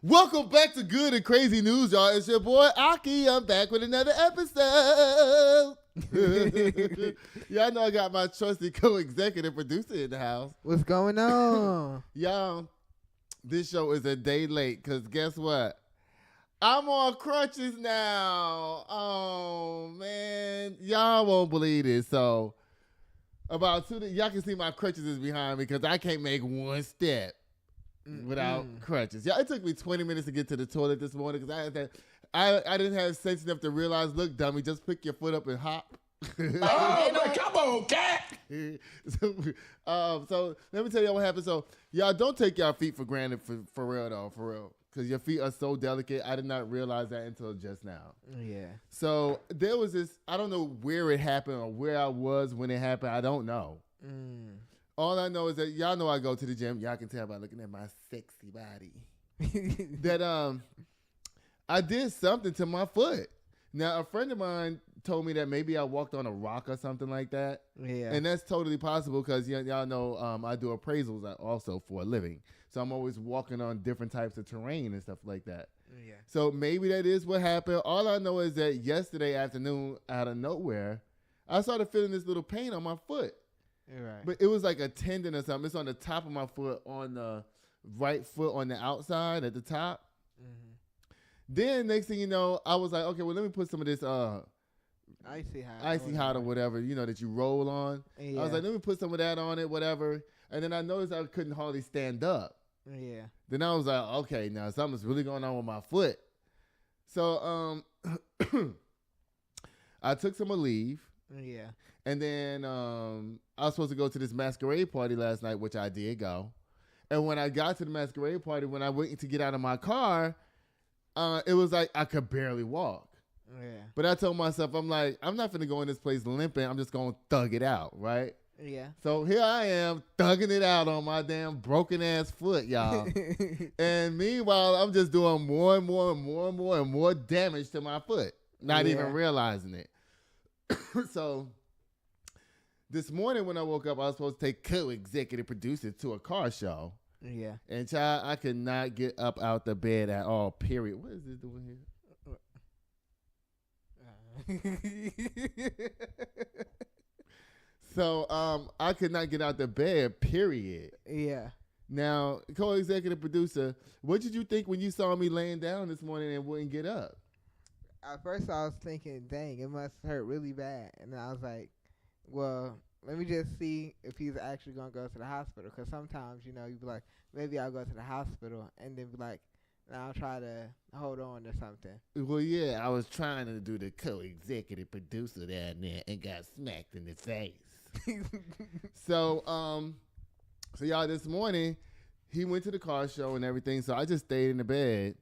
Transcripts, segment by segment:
Welcome back to Good and Crazy News, y'all. It's your boy Aki. I'm back with another episode. Y'all know I got my trusty co-executive producer in the house. What's going on? Y'all, this show is a day late because guess what? I'm on crutches now. Oh, man. Y'all won't believe this. So, about 2 days, y'all can see my crutches is behind me because I can't make one step without crutches. Yeah, it took me 20 minutes to get to the toilet this morning because I didn't have sense enough to realize, look, dummy, just pick your foot up and hop. Oh, man, come on, cat. So let me tell y'all what happened. So y'all don't take y'all feet for granted for real though, for real. Because your feet are so delicate. I did not realize that until just now. Yeah. So there was this, I don't know where it happened or where I was when it happened. I don't know. All I know is that y'all know I go to the gym. Y'all can tell by looking at my sexy body. That I did something to my foot. Now, a friend of mine told me that maybe I walked on a rock or something like that. Yeah. And that's totally possible because y'all know I do appraisals also for a living. So I'm always walking on different types of terrain and stuff like that. Yeah. So maybe that is what happened. All I know is that yesterday afternoon, out of nowhere, I started feeling this little pain on my foot. Right. But it was like a tendon or something. It's on the top of my foot, on the right foot on the outside at the top. Mm-hmm. Then next thing you know, I was like, okay, well, let me put some of this icy hot or whatever, that you roll on. Yeah. I was like, let me put some of that on it, whatever. And then I noticed I couldn't hardly stand up. Yeah. Then I was like, okay, now something's really going on with my foot. So I took some leave. Yeah. And then I was supposed to go to this masquerade party last night, which I did go. And when I got to the masquerade party, when I went to get out of my car, it was like I could barely walk. Yeah. But I told myself, I'm like, I'm not going to go in this place limping. I'm just going to thug it out, right? Yeah. So here I am thugging it out on my damn broken ass foot, y'all. And meanwhile, I'm just doing more and more and more and more and more damage to my foot, not even realizing it. So this morning when I woke up, I was supposed to take co-executive producer to a car show. Yeah. And child, I could not get up out the bed at all, period. What is this doing here? So I could not get out the bed, period. Yeah. Now, co-executive producer, what did you think when you saw me laying down this morning and wouldn't get up? At first I was thinking, dang, it must hurt really bad. And then I was like, well, let me just see if he's actually going to go to the hospital. Because sometimes, you be like, maybe I'll go to the hospital. And then be like, I'll try to hold on or something. Well, yeah, I was trying to do the co-executive producer down there and got smacked in the face. So y'all, this morning, he went to the car show and everything. So I just stayed in the bed.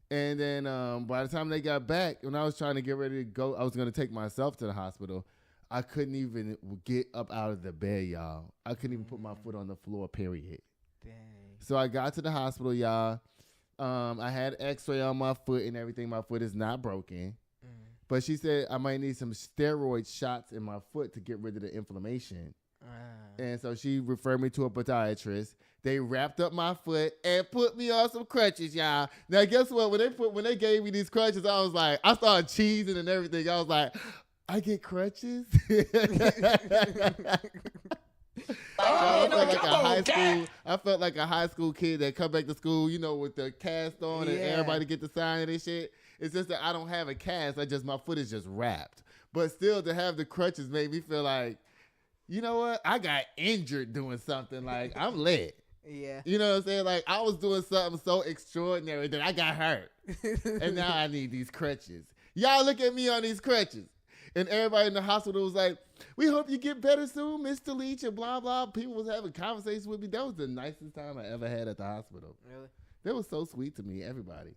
And then by the time they got back, when I was trying to get ready to go, I was going to take myself to the hospital. I couldn't even get up out of the bed, y'all. I couldn't even put my foot on the floor, period. Dang. So I got to the hospital, y'all. I had x-ray on my foot and everything. My foot is not broken. But she said I might need some steroid shots in my foot to get rid of the inflammation. And so she referred me to a podiatrist. They wrapped up my foot and put me on some crutches, y'all. Now, guess what? When they gave me these crutches, I was like, I started cheesing and everything. I was like, I get crutches? I felt like a high school kid that come back to school, with the cast on and everybody get the sign and shit. It's just that I don't have a cast. My foot is just wrapped. But still, to have the crutches made me feel like, you know what? I got injured doing something. Like, I'm lit. Yeah. You know what I'm saying? Like, I was doing something so extraordinary that I got hurt. And now I need these crutches. Y'all look at me on these crutches. And everybody in the hospital was like, we hope you get better soon, Mr. Leach, and blah, blah. People was having conversations with me. That was the nicest time I ever had at the hospital. Really? That was so sweet to me, everybody.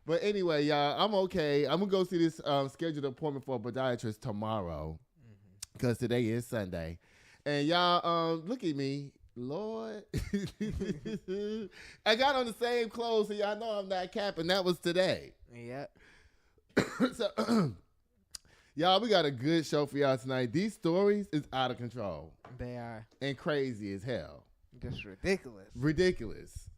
But anyway, y'all, I'm okay. I'm going to go see this scheduled appointment for a podiatrist tomorrow because today is Sunday. And y'all, look at me. Lord. I got on the same clothes, so y'all know I'm not capping. That was today. Yep. So, y'all, we got a good show for y'all tonight. These stories is out of control. They are. And crazy as hell. Just ridiculous. Ridiculous.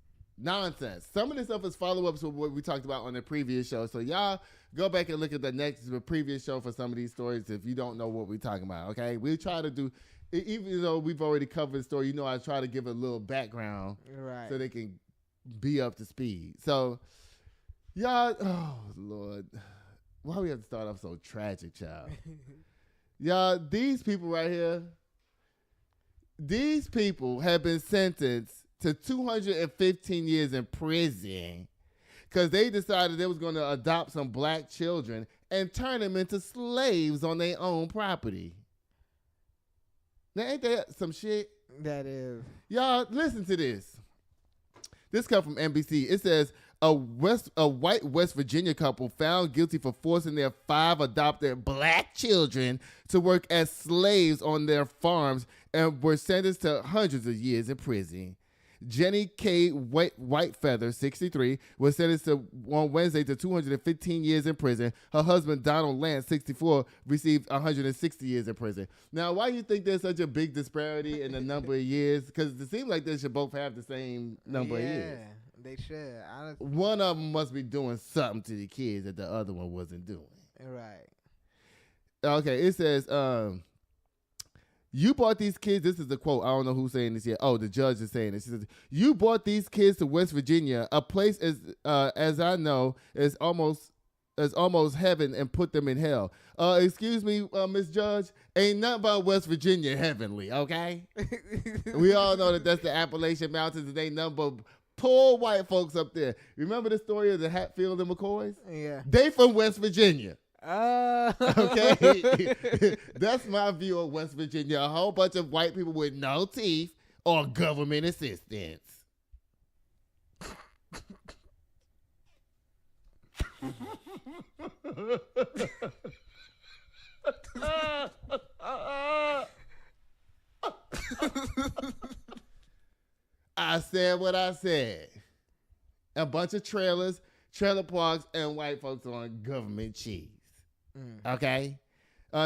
nonsense. Some of this stuff is follow-ups with what we talked about on the previous show. So y'all go back and look at the previous show for some of these stories if you don't know what we're talking about, okay? We try to do, even though we've already covered the story, I try to give a little background so they can be up to speed. So, y'all, oh, Lord. Why we have to start off so tragic, child? Y'all, these people right here, these people have been sentenced to 215 years in prison because they decided they was going to adopt some black children and turn them into slaves on their own property. Now, ain't that some shit? That is. Y'all, listen to this. This comes from NBC. It says, a white West Virginia couple found guilty for forcing their 5 adopted black children to work as slaves on their farms and were sentenced to hundreds of years in prison. Jenny K. Whitefeather, 63, was sentenced on Wednesday to 215 years in prison. Her husband, Donald Lance, 64, received 160 years in prison. Now, why do you think there's such a big disparity in the number of years? Because it seems like they should both have the same number of years. They should. Honestly. One of them must be doing something to the kids that the other one wasn't doing. Right. Okay, it says, you brought these kids, this is the quote, I don't know who's saying this yet. Oh, the judge is saying this. She says, you brought these kids to West Virginia, a place as I know is almost heaven, and put them in hell. Excuse me, Miss Judge, ain't nothing about West Virginia heavenly, okay? We all know that that's the Appalachian Mountains, and ain't nothing but poor white folks up there. Remember the story of the Hatfield and McCoys? Yeah. They from West Virginia. Okay? That's my view of West Virginia. A whole bunch of white people with no teeth or government assistance. I said what I said. A bunch of trailers, trailer parks, and white folks on government cheese. Okay?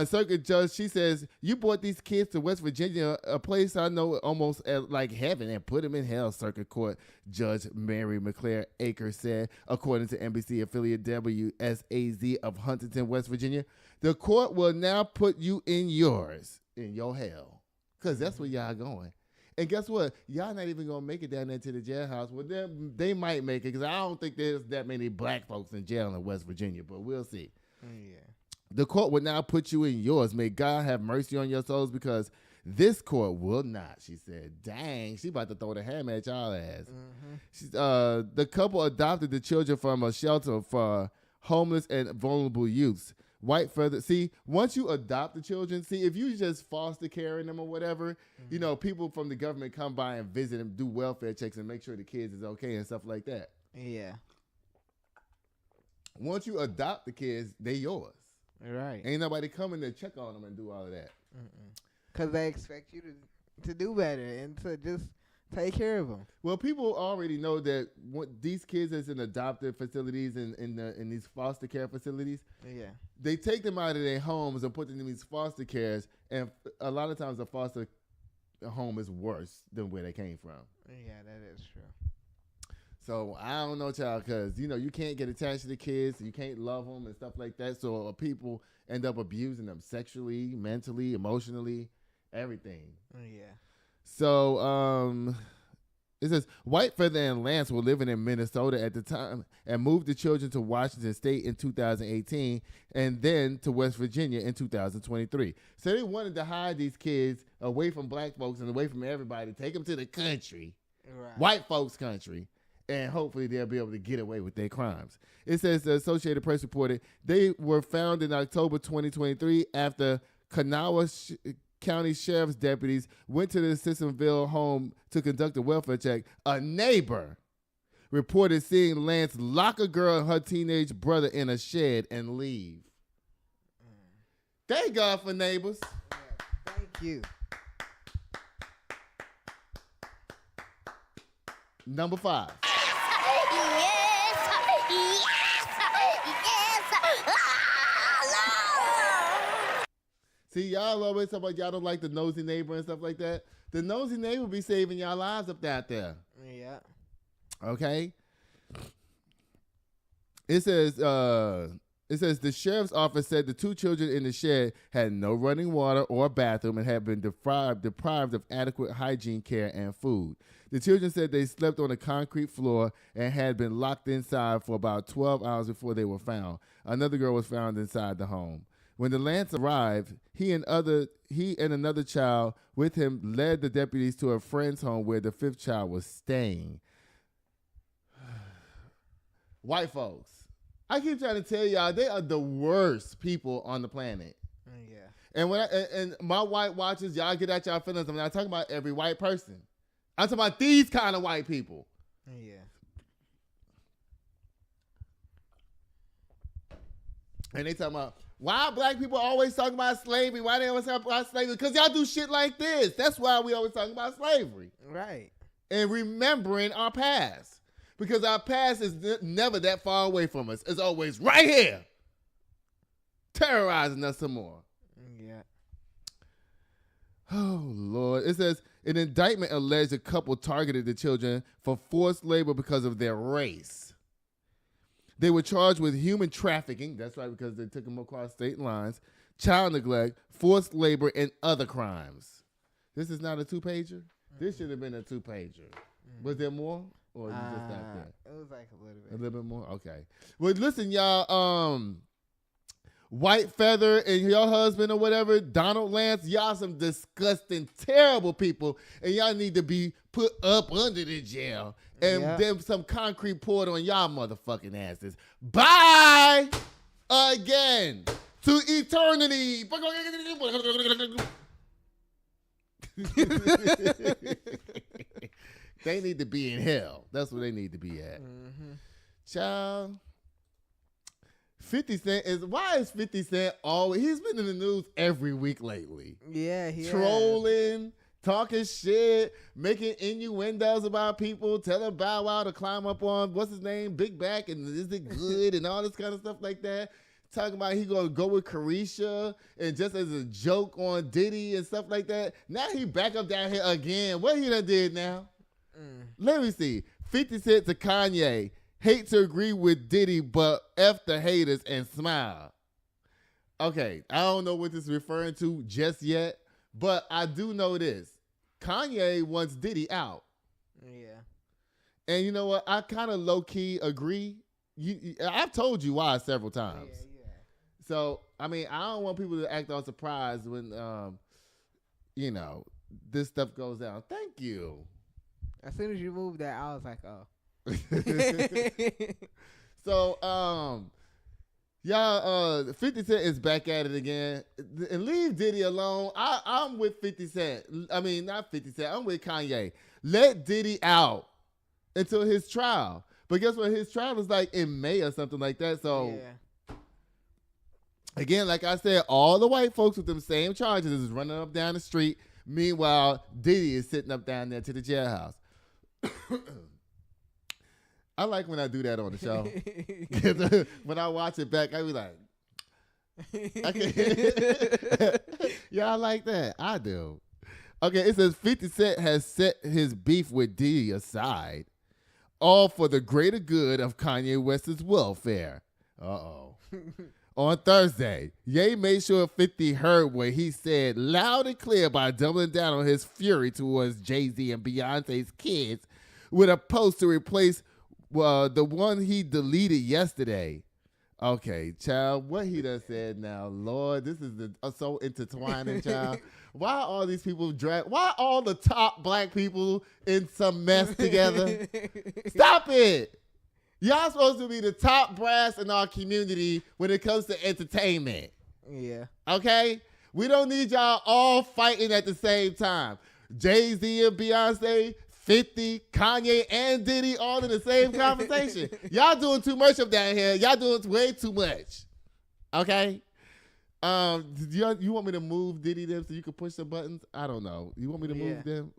Circuit judge, she says, you brought these kids to West Virginia, a place I know almost like heaven, and put them in hell, Circuit Court Judge Mary McClare Akers said, according to NBC affiliate WSAZ of Huntington, West Virginia. The court will now put you in yours, in your hell, because that's where y'all going. And guess what? Y'all not even going to make it down there to the jailhouse. Well, they might make it, because I don't think there's that many black folks in jail in West Virginia, but we'll see. Yeah. The court will now put you in yours. May God have mercy on your souls, because this court will not, she said. Dang, she about to throw the hammer at y'all ass. The couple adopted the children from a shelter for homeless and vulnerable youths. See, once you adopt the children, if you just foster caring them or whatever, people from the government come by and visit them, do welfare checks, and make sure the kids is okay and stuff like that. Yeah. Once you adopt the kids, they yours. Right. Ain't nobody coming to check on them and do all of that. Because they expect you to do better and to just take care of them. Well, people already know that these kids that's in adoptive facilities and in these foster care facilities, they take them out of their homes and put them in these foster cares, and a lot of times a foster home is worse than where they came from. Yeah, that is true. So I don't know, child, because, you can't get attached to the kids. You can't love them and stuff like that. So people end up abusing them sexually, mentally, emotionally, everything. Yeah. So it says, Whitefeather and Lance were living in Minnesota at the time and moved the children to Washington State in 2018 and then to West Virginia in 2023. So they wanted to hide these kids away from black folks and away from everybody, take them to the country, white folks' country, and hopefully they'll be able to get away with their crimes. It says the Associated Press reported they were found in October 2023 after Kanawha County Sheriff's deputies went to the Sissonville home to conduct a welfare check. A neighbor reported seeing Lance lock a girl and her teenage brother in a shed and leave. Thank God for neighbors. Yeah, thank you. Number 5. See, y'all always talk about y'all don't like the nosy neighbor and stuff like that. The nosy neighbor be saving y'all lives up out there. Yeah. Okay. It says the sheriff's office said the 2 children in the shed had no running water or bathroom and had been deprived of adequate hygiene care and food. The children said they slept on a concrete floor and had been locked inside for about 12 hours before they were found. Another girl was found inside the home. When the Lance arrived, he and another child with him led the deputies to a friend's home where the 5th child was staying. White folks. I keep trying to tell y'all, they are the worst people on the planet. Yeah. And and my white watchers, y'all get out y'all feelings. I'm not talking about every white person. I'm talking about these kind of white people. Yeah. And they talking about, why black people always talking about slavery? Why they always talk about slavery? Because y'all do shit like this. That's why we always talking about slavery. Right. And remembering our past. Because our past is never that far away from us. It's always right here. Terrorizing us some more. Yeah. Oh, Lord. It says, an indictment alleged a couple targeted the children for forced labor because of their race. They were charged with human trafficking. That's right, because they took them across state lines. Child neglect, forced labor, and other crimes. This is not a 2-pager? Mm-hmm. This should have been a 2-pager. Mm-hmm. Was there more? Or you just got that? It was like a little bit. A little bit more? Okay. Well, listen, y'all. White Feather and your husband or whatever, Donald Lance, y'all some disgusting, terrible people, and y'all need to be put up under the jail and then some concrete poured on y'all motherfucking asses. Bye again to eternity. They need to be in hell. That's where they need to be at. Mm-hmm. Child. 50 Cent why is 50 Cent always, he's been in the news every week lately. Yeah, he trolling, talking shit, making innuendos about people, telling Bow Wow to climb up on, what's his name, Big Back, and is it good, and all this kind of stuff like that. Talking about he gonna go with Carisha, and just as a joke on Diddy and stuff like that. Now he back up down here again. What he done did now? Let me see. 50 Cent to Kanye. Hate to agree with Diddy, but F the haters and smile. Okay, I don't know what this is referring to just yet, but I do know this. Kanye wants Diddy out. Yeah. And you know what? I kind of low-key agree. I've told you why several times. Yeah. So, I mean, I don't want people to act all surprised when, this stuff goes down. Thank you. As soon as you moved that, I was like, oh. So, y'all, 50 Cent is back at it again. And leave Diddy alone. I'm with 50 Cent. I mean, not 50 Cent. I'm with Kanye. Let Diddy out until his trial. But guess what? His trial is like in May or something like that. So, again, like I said, all the white folks with them same charges is running up down the street. Meanwhile, Diddy is sitting up down there to the jailhouse. I like when I do that on the show. When I watch it back, I be like, yeah, I like that. I do. Okay, it says 50 Cent has set his beef with Diddy aside, all for the greater good of Kanye West's welfare. Uh-oh. On Thursday, Ye made sure 50 heard what he said loud and clear by doubling down on his fury towards Jay-Z and Beyonce's kids with a post to replace the one he deleted yesterday. Okay, child, what he done said now, Lord, this is so intertwining, child. Why all these people why all the top black people in some mess together? Stop it. Y'all supposed to be the top brass in our community when it comes to entertainment. Yeah. Okay? We don't need y'all all fighting at the same time. Jay-Z and Beyonce, 50, Kanye, and Diddy all in the same conversation. Y'all doing too much up down here. Y'all doing way too much. Okay? You want me to move Diddy them so you can push the buttons? I don't know. You want me to move them?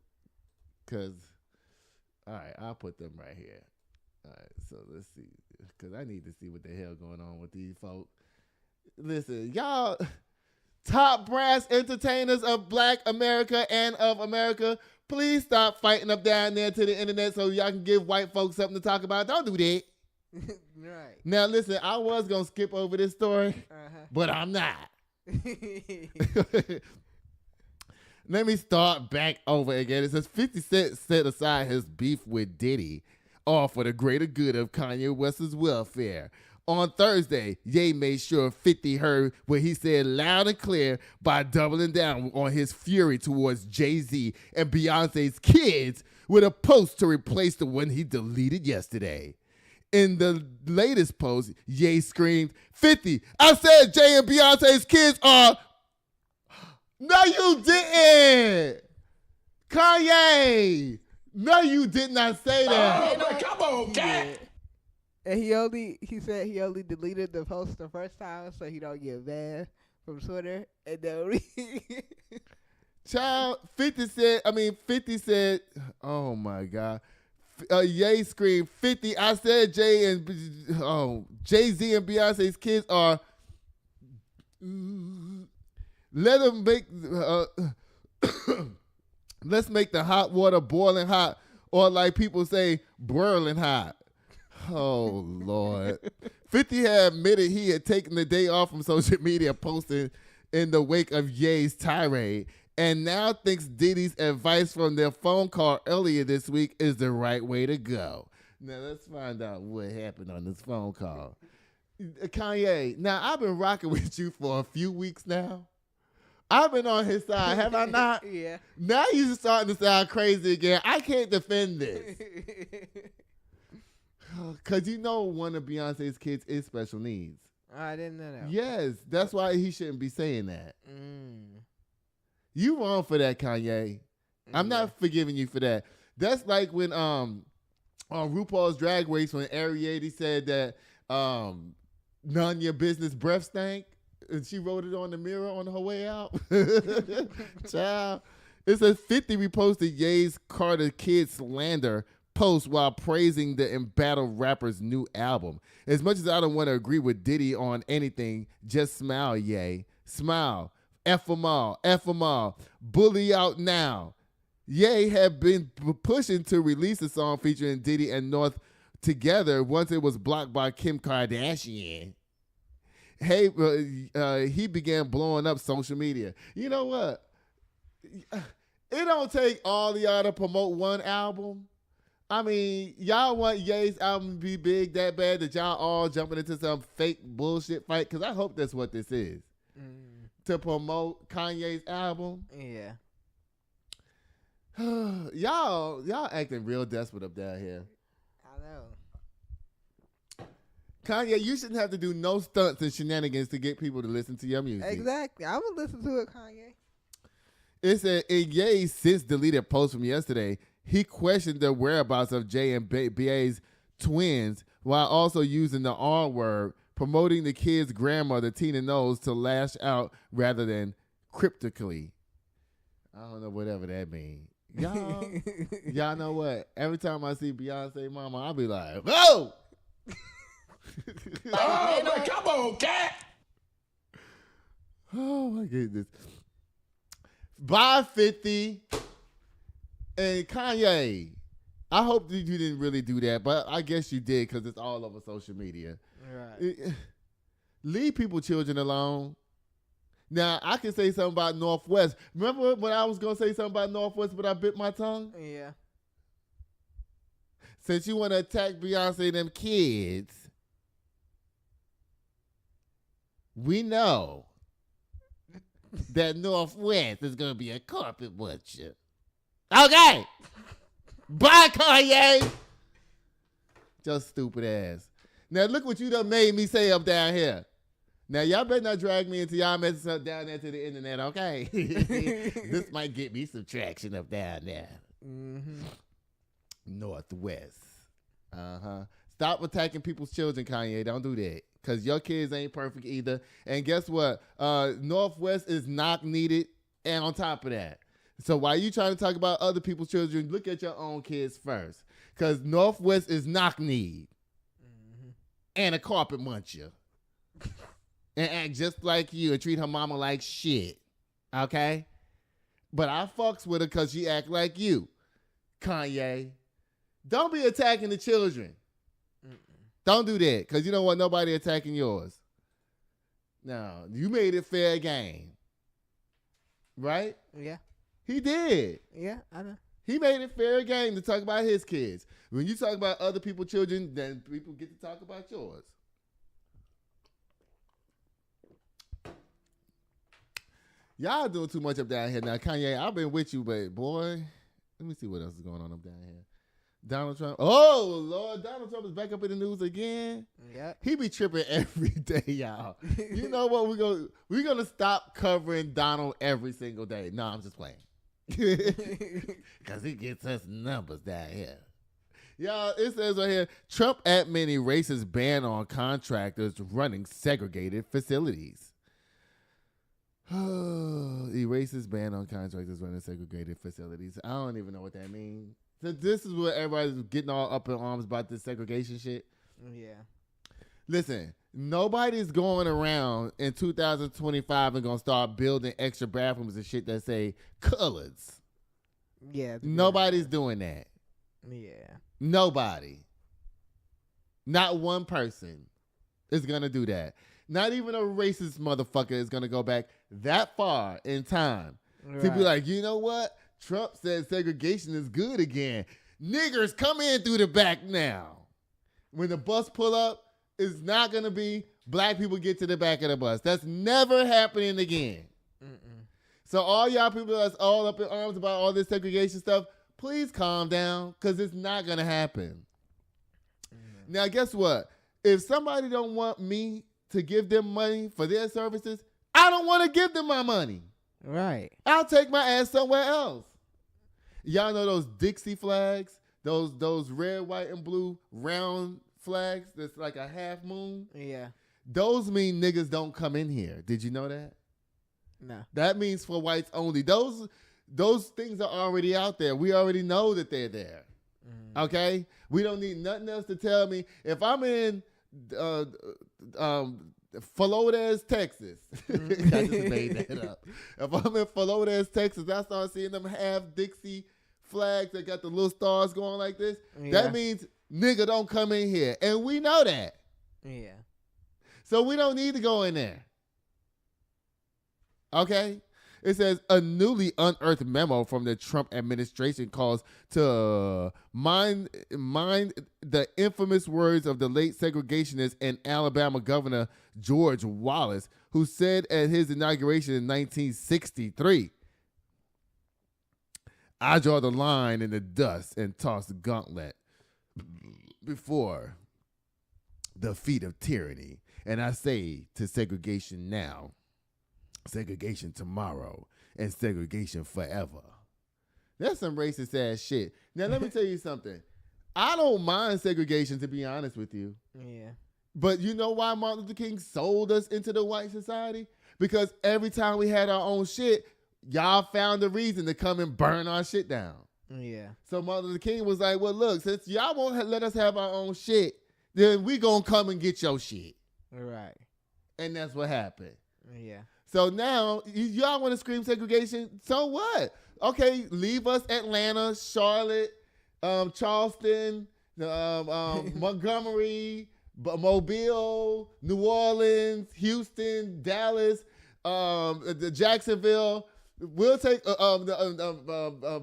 Because, all right, I'll put them right here. All right, so let's see. Because I need to see what the hell going on with these folks. Listen, y'all, top brass entertainers of Black America and of America, please stop fighting up down there to the internet so y'all can give white folks something to talk about. Don't do that. Right. Now, listen, I was going to skip over this story, but I'm not. Let me start back over again. It says 50 Cent set aside his beef with Diddy, all for the greater good of Kanye West's welfare. On Thursday, Ye made sure 50 heard what he said loud and clear by doubling down on his fury towards Jay-Z and Beyonce's kids with a post to replace the one he deleted yesterday. In the latest post, Ye screamed, 50, I said Jay and Beyonce's kids are... No, you didn't! Kanye! No, you did not say that. Oh, come on, cat. And he said he only deleted the post the first time so he don't get banned from Twitter. And then Child, 50 said, oh my God. Ye screamed, 50, I said Jay and Jay-Z and Beyonce's kids are... Let them make... let's make the hot water boiling hot, or like people say, boiling hot. Oh, Lord. 50 had admitted he had taken the day off from social media posting in the wake of Ye's tirade, and now thinks Diddy's advice from their phone call earlier this week is the right way to go. Now, let's find out what happened on this phone call. Kanye, now I've been rocking with you for a few weeks now. I've been on his side, have I not? Yeah. Now you're starting to sound crazy again. I can't defend this. Because you know one of Beyonce's kids is special needs. I didn't know that. Yes, that's why he shouldn't be saying that. You wrong for that, Kanye. I'm not forgiving you for that. That's like when on RuPaul's Drag Race when Ariady said that none of your business breath stank. And she wrote it on the mirror on her way out. Child. It says 50 reposted Ye's Carter Kid slander post while praising the embattled rapper's new album. As much as I don't want to agree with Diddy on anything, just smile, Ye. Smile. F them all. F them all. Bully out now. Ye had been pushing to release a song featuring Diddy and North together once it was blocked by Kim Kardashian. Hey, he began blowing up social media. You know what? It don't take all of y'all to promote one album. I mean, y'all want Ye's album to be big that bad that y'all all jumping into some fake bullshit fight? Because I hope that's what this is. To promote Kanye's album. Yeah. y'all acting real desperate up down here. I know. Kanye, you shouldn't have to do no stunts and shenanigans to get people to listen to your music. Exactly. I'm going to listen to it, Kanye. It said, in Ye's since deleted post from yesterday, he questioned the whereabouts of Jay and B.A.'s twins while also using the R word, promoting the kid's grandmother, Tina Knowles, to lash out rather than cryptically. I don't know whatever that means. Y'all know what? Every time I see Beyonce mama, I'll be like, whoa! Oh, come on, cat. Oh, my goodness. Bye, 50. And Kanye, I hope that you didn't really do that, but I guess you did because it's all over social media. Right. Leave people's children alone. Now, I can say something about Northwest. Remember when I was going to say something about Northwest, but I bit my tongue? Yeah. Since you want to attack Beyonce and them kids, we know that Northwest is going to be a carpet butcher. Okay. Bye, Kanye. Just stupid ass. Now, look what you done made me say up down here. Now, y'all better not drag me into y'all messing up down there to the internet, okay? This might get me some traction up down there. Northwest. Stop attacking people's children, Kanye. Don't do that. Because your kids ain't perfect either. And guess what? Northwest is not needed. And on top of that. So while you trying to talk about other people's children, look at your own kids first. Because Northwest is knock need. And a carpet muncher. and act just like you and treat her mama like shit. Okay? But I fucks with her because she act like you. Kanye. Don't be attacking the children. Don't do that because you don't want nobody attacking yours. No, you made it fair game. Right? Yeah. He did. Yeah, I know. He made it fair game to talk about his kids. When you talk about other people's children, then people get to talk about yours. Y'all doing too much up down here now. Kanye, I've been with you, but boy, let me see what else is going on up down here. Donald Trump. Oh, Lord. Donald Trump is back up in the news again. Yeah. He be tripping every day, y'all. You know what? We're gonna stop covering Donald every single day. No, I'm just playing. Because he gets us numbers down here. Y'all, it says right here, Trump admin erases ban on contractors running segregated facilities. Erases ban on contractors running segregated facilities. I don't even know what that means. So this is what everybody's getting all up in arms about this segregation shit. Yeah. Listen, nobody's going around in 2025 and gonna start building extra bathrooms and shit that say colors. Yeah. Nobody's doing that. Yeah. Nobody. Not one person is gonna do that. Not even a racist motherfucker is gonna go back that far in time to be like, you know what? Trump said segregation is good again. Niggers, come in through the back now. When the bus pull up, it's not going to be black people get to the back of the bus. That's never happening again. So all y'all people that's all up in arms about all this segregation stuff, please calm down because it's not going to happen. Now, guess what? If somebody don't want me to give them money for their services, I don't want to give them my money. Right. I'll take my ass somewhere else. Y'all know those Dixie flags? Those red, white, and blue round flags that's like a half moon? Yeah. Those mean niggas don't come in here. Did you know that? No. That means for whites only. Those things are already out there. We already know that they're there. Okay? We don't need nothing else to tell me. If I'm in Flores, Texas. I just made that up. If I'm in Flores, Texas, I start seeing them half Dixie flags that got the little stars going like this. Yeah. That means nigga don't come in here. And we know that. Yeah. So we don't need to go in there. Okay? It says a newly unearthed memo from the Trump administration calls to mind the infamous words of the late segregationist and Alabama Governor George Wallace, who said at his inauguration in 1963, "I draw the line in the dust and toss the gauntlet before the feet of tyranny. And I say to segregation now, segregation tomorrow, and segregation forever." That's some racist ass shit. Now, let me tell you something. I don't mind segregation, to be honest with you. Yeah. But you know why Martin Luther King sold us into the white society? Because every time we had our own shit, y'all found a reason to come and burn our shit down. Yeah. So Martin Luther King was like, well, look, since y'all won't let us have our own shit, then we gonna come and get your shit. Right. And that's what happened. Yeah. So now, y'all want to scream segregation? So what? Okay, leave us Atlanta, Charlotte, Charleston, Montgomery, Mobile, New Orleans, Houston, Dallas, Jacksonville. We'll take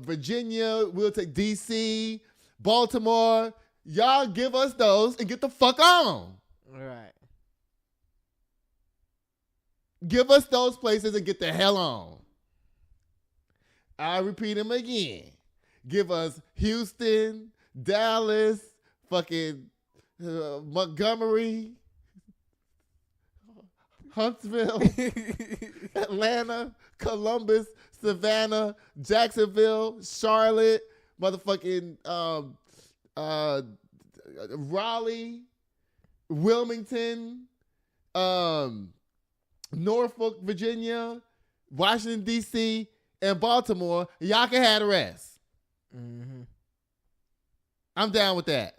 Virginia. We'll take D.C., Baltimore. Y'all give us those and get the fuck on. Right. Give us those places and get the hell on. I repeat them again. Give us Houston, Dallas, fucking Montgomery, Huntsville, Atlanta, Columbus, Savannah, Jacksonville, Charlotte, motherfucking Raleigh, Wilmington, Norfolk, Virginia, Washington, D.C., and Baltimore. Y'all can have the rest. Mm-hmm. I'm down with that.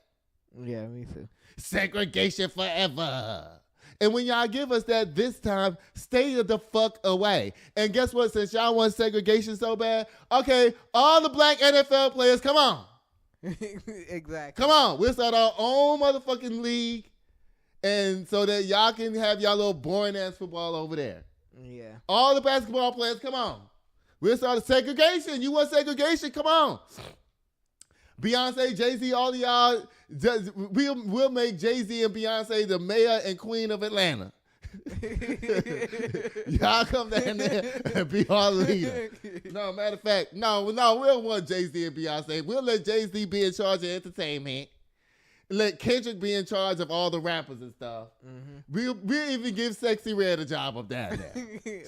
Yeah, me too. Segregation forever. And when y'all give us that this time, stay the fuck away. And guess what? Since y'all want segregation so bad, okay, all the black NFL players, come on. Exactly. Come on. We'll start our own motherfucking league. And so that y'all can have y'all little boring ass football over there. Yeah. All the basketball players, come on. We'll start a segregation. You want segregation? Come on. Beyonce, Jay-Z, all of y'all, we'll make Jay-Z and Beyonce the mayor and queen of Atlanta. Y'all come down there and be our leader. No, matter of fact, no, we don't want Jay-Z and Beyonce. We'll let Jay-Z be in charge of entertainment. Let Kendrick be in charge of all the rappers and stuff. Mm-hmm. We'll even give Sexy Red a job up down there.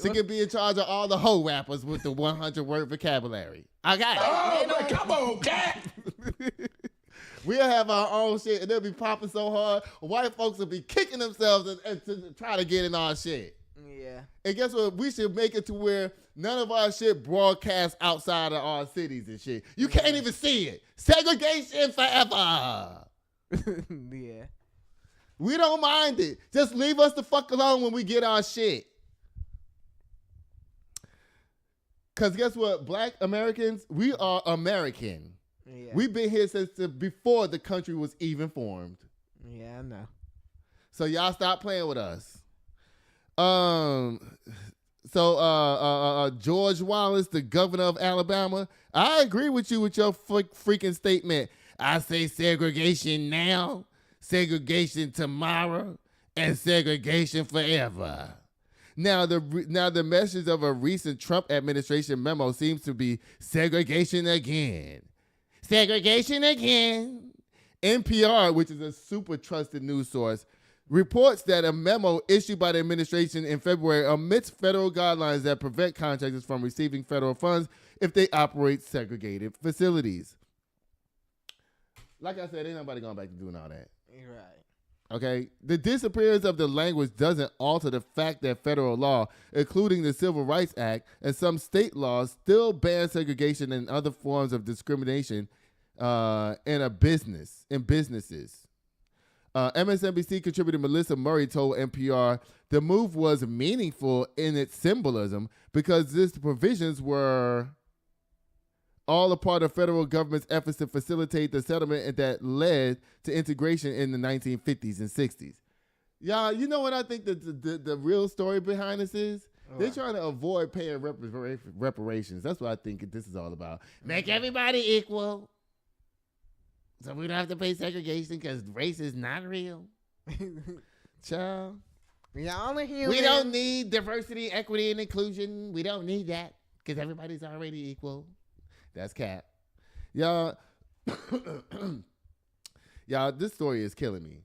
She can be in charge of all the hoe rappers with the 100-word vocabulary. Okay. Oh, come on, cat. We'll have our own shit, and they'll be popping so hard, white folks will be kicking themselves and to try to get in our shit. Yeah. And guess what? We should make it to where none of our shit broadcasts outside of our cities and shit. You can't even see it. Segregation forever. Yeah. We don't mind it. Just leave us the fuck alone when we get our shit. Because guess what? Black Americans, we are American. Yeah. We've been here since before the country was even formed. Yeah, I know. So y'all stop playing with us. George Wallace, the governor of Alabama, I agree with you with your freaking statement. I say segregation now, segregation tomorrow, and segregation forever. Now the message of a recent Trump administration memo seems to be segregation again. Segregation again. NPR, which is a super trusted news source, reports that a memo issued by the administration in February omits federal guidelines that prevent contractors from receiving federal funds if they operate segregated facilities. Like I said, ain't nobody going back to doing all that. You're right. Okay? The disappearance of the language doesn't alter the fact that federal law, including the Civil Rights Act and some state laws, still ban segregation and other forms of discrimination in businesses. MSNBC contributor Melissa Murray told NPR the move was meaningful in its symbolism because these provisions were all a part of federal government's efforts to facilitate the settlement that led to integration in the 1950s and 60s. Y'all, you know what I think the real story behind this is? They're trying to avoid paying reparations. That's what I think this is all about. Make everybody equal. So we don't have to pay segregation because race is not real. Child. Y'all only human. We don't need diversity, equity, and inclusion. We don't need that because everybody's already equal. That's cap. Y'all, this story is killing me.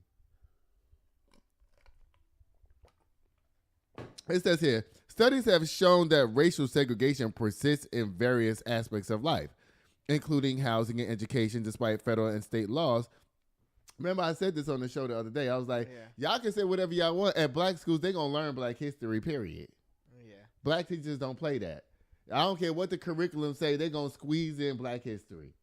It says here, studies have shown that racial segregation persists in various aspects of life, including housing and education, despite federal and state laws. Remember, I said this on the show the other day. I was like, y'all can say whatever y'all want. At black schools, they're going to learn black history, period. Yeah. Black teachers don't play that. I don't care what the curriculum say, they're going to squeeze in black history.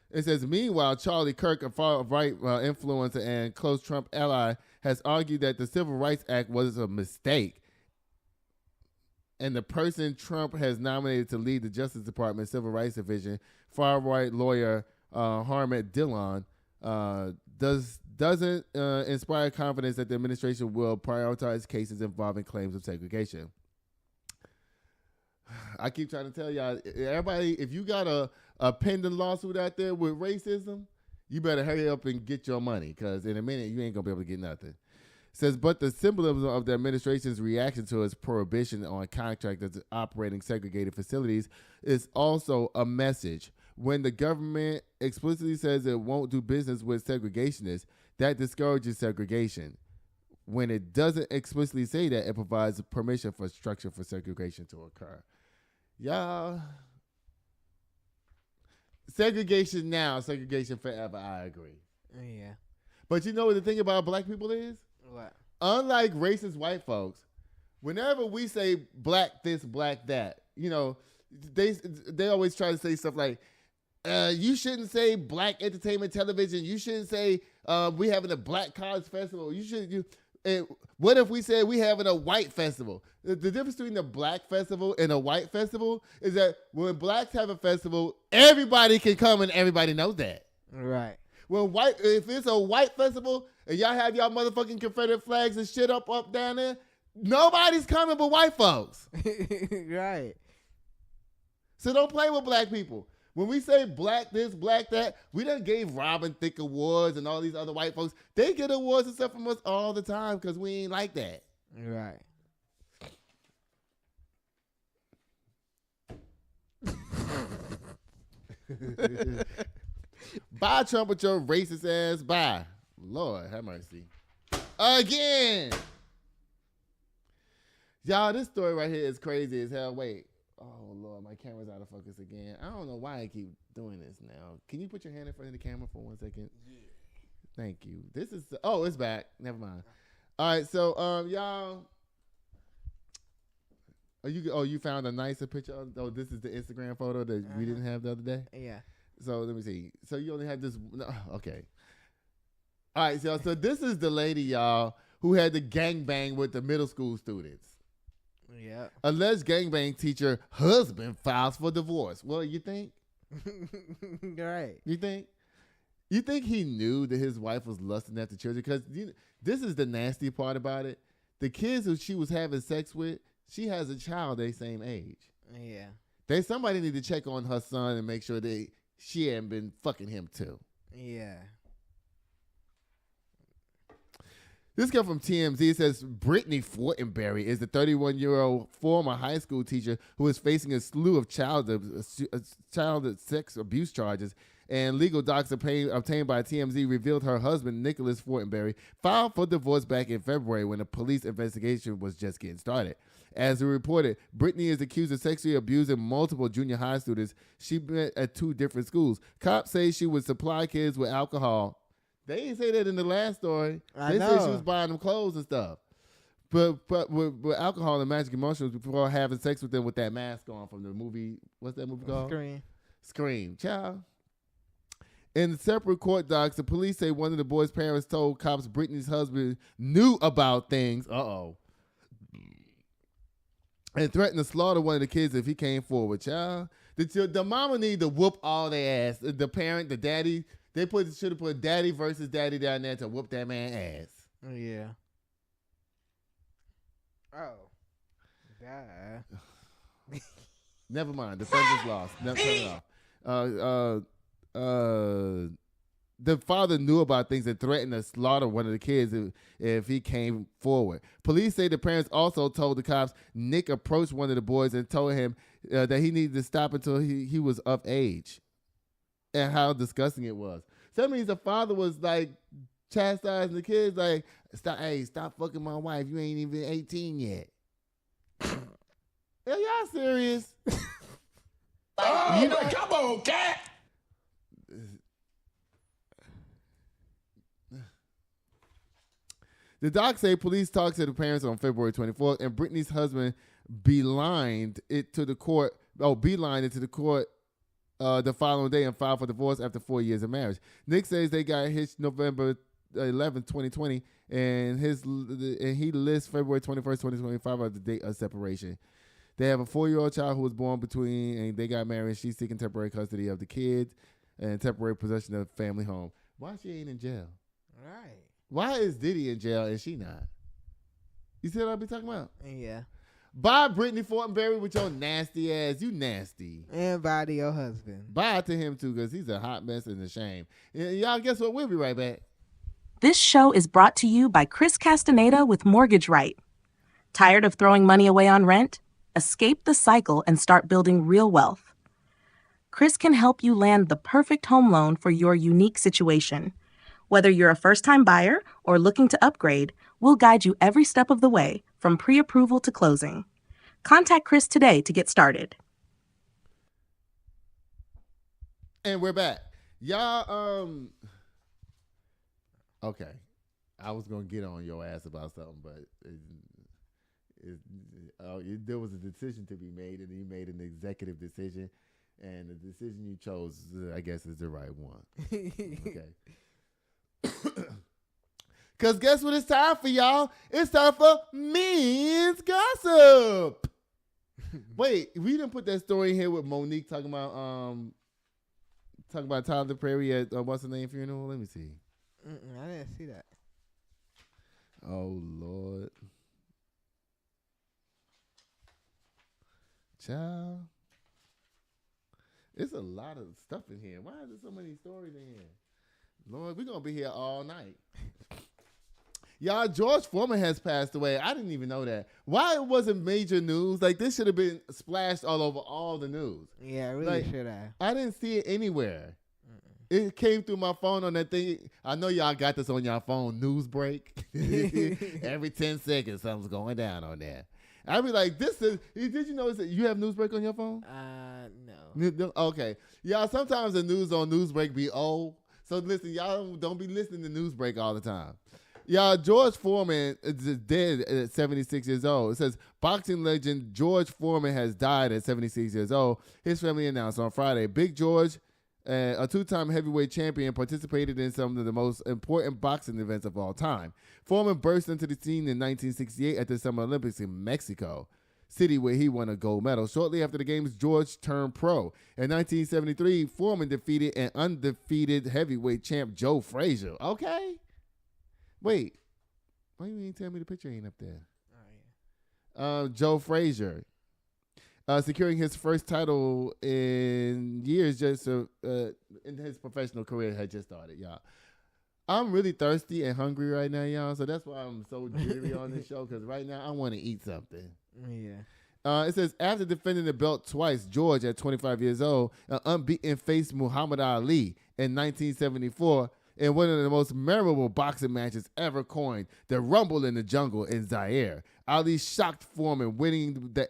It says, meanwhile, Charlie Kirk, a far-right influencer and close Trump ally, has argued that the Civil Rights Act was a mistake. And the person Trump has nominated to lead the Justice Department Civil Rights Division, far-right lawyer Harmet Dillon, doesn't inspire confidence that the administration will prioritize cases involving claims of segregation. I keep trying to tell y'all, everybody, if you got a pending lawsuit out there with racism, you better hurry up and get your money, because in a minute, you ain't going to be able to get nothing. It says, but the symbolism of the administration's reaction to its prohibition on contractors operating segregated facilities is also a message. When the government explicitly says it won't do business with segregationists, that discourages segregation. When it doesn't explicitly say that, it provides permission for structure for segregation to occur. Y'all, segregation now, segregation forever, I agree. Yeah. But you know what the thing about black people is? What? Unlike racist white folks, whenever we say black this, black that, you know, they always try to say stuff like, you shouldn't say black entertainment television. You shouldn't say we having a black college festival. what if we said we having a white festival? The difference between the black festival and a white festival is that when blacks have a festival, everybody can come and everybody knows that. Right. If it's a white festival and y'all have y'all motherfucking Confederate flags and shit up down there, nobody's coming but white folks. Right. So don't play with black people. When we say black this, black that, we done gave Robin Thicke awards and all these other white folks. They get awards and stuff from us all the time because we ain't like that. Right. Bye, Trump, with your racist ass. Bye. Lord, have mercy. Again. Y'all, this story right here is crazy as hell. Wait. Oh, Lord, my camera's out of focus again. I don't know why I keep doing this now. Can you put your hand in front of the camera for 1 second? Yeah. Thank you. This is... it's back. Never mind. All right, so, y'all... you found a nicer picture? This is the Instagram photo that we didn't have the other day? Yeah. So let me see. So you only had this. Okay. All right. So this is the lady, y'all, who had the gangbang with the middle school students. Yeah. Alleged gangbang teacher husband files for divorce. Well, you think? Right. You think? You think he knew that his wife was lusting after children? Because this is the nasty part about it. The kids who she was having sex with, she has a child their same age. Yeah. Somebody need to check on her son and make sure she hadn't been fucking him too. Yeah. This comes from TMZ. It says Brittany Fortenberry is the 31-year-old former high school teacher who is facing a slew of child sex abuse charges, and legal docs obtained by TMZ revealed her husband, Nicholas Fortenberry, filed for divorce back in February when a police investigation was just getting started. As we reported, Brittany is accused of sexually abusing multiple junior high students she met at 2 different schools. Cops say she would supply kids with alcohol. They didn't say that in the last story. They said she was buying them clothes and stuff. But with alcohol and magic emotions before having sex with them with that mask on from the movie. What's that movie called? Scream. Child. In the separate court docs, the police say one of the boys' parents told cops Brittany's husband knew about things. And threatened to slaughter one of the kids if he came forward, child. The mama need to whoop all their ass. The parent, the daddy, they should have put daddy versus daddy down there to whoop that man's ass. Yeah. Oh. God. Never mind. The thunder's lost. Never turn it off. The father knew about things and threatened to slaughter one of the kids if he came forward. Police say the parents also told the cops Nick approached one of the boys and told him that he needed to stop until he was of age, and how disgusting it was. So that means the father was like chastising the kids like, stop fucking my wife. You ain't even 18 yet. Are y'all serious? Oh, come on, cat. The docs say police talked to the parents on February 24th, and Brittany's husband beelined it to the court the following day and filed for divorce after 4 years of marriage. Nick says they got hitched November 11, 2020, and he lists February 21st, 2025 as the date of separation. They have a 4-year-old child who was born between, and they got married. She's seeking temporary custody of the kids and temporary possession of the family home. Why she ain't in jail? Right. Why is Diddy in jail and she not? You see what I be talking about? Yeah. Bye, Brittany Fortenberry, with your nasty ass. You nasty. And bye to your husband. Bye to him, too, because he's a hot mess and a shame. Y'all, guess what? We'll be right back. This show is brought to you by Chris Castaneda with Mortgage Right. Tired of throwing money away on rent? Escape the cycle and start building real wealth. Chris can help you land the perfect home loan for your unique situation. Whether you're a first-time buyer or looking to upgrade, we'll guide you every step of the way, from pre-approval to closing. Contact Chris today to get started. And we're back. Y'all, okay. I was going to get on your ass about something, but there was a decision to be made, and you made an executive decision, and the decision you chose, I guess, is the right one. Okay. Because guess what it's time for, y'all? It's time for men's gossip. Wait, we didn't put that story in here with Monique talking about Tyler Perry at what's the name funeral? Let me see. I didn't see that. Oh Lord, child, it's a lot of stuff in here. Why is there so many stories in here? Lord, we're gonna be here all night. Y'all, George Foreman has passed away. I didn't even know that. Why it wasn't major news? Like, this should have been splashed all over all the news. Yeah, it really should have. I didn't see it anywhere. It came through my phone on that thing. I know y'all got this on your phone, news break. Every 10 seconds, something's going down on there. I'd be like, did you notice that you have news break on your phone? No. Okay. Y'all, sometimes the news on news break be old. So listen, y'all don't be listening to news break all the time. Y'all, George Foreman is dead at 76 years old. It says, boxing legend George Foreman has died at 76 years old. His family announced on Friday. Big George, a two-time heavyweight champion, participated in some of the most important boxing events of all time. Foreman burst into the scene in 1968 at the Summer Olympics in Mexico City, where he won a gold medal. Shortly after the games, George turned pro. In 1973, Foreman defeated an undefeated heavyweight champ Joe Frazier. Okay. Wait, why you ain't tell me the picture ain't up there? Oh, yeah. Joe Frazier, securing his first title in years, just in his professional career had just started, y'all. I'm really thirsty and hungry right now, y'all, so that's why I'm so jittery on this show, because right now I want to eat something. Yeah. It says, after defending the belt twice, George, at 25 years old, unbeaten, faced Muhammad Ali in 1974 in one of the most memorable boxing matches ever coined, the Rumble in the Jungle in Zaire. Ali shocked Foreman, winning by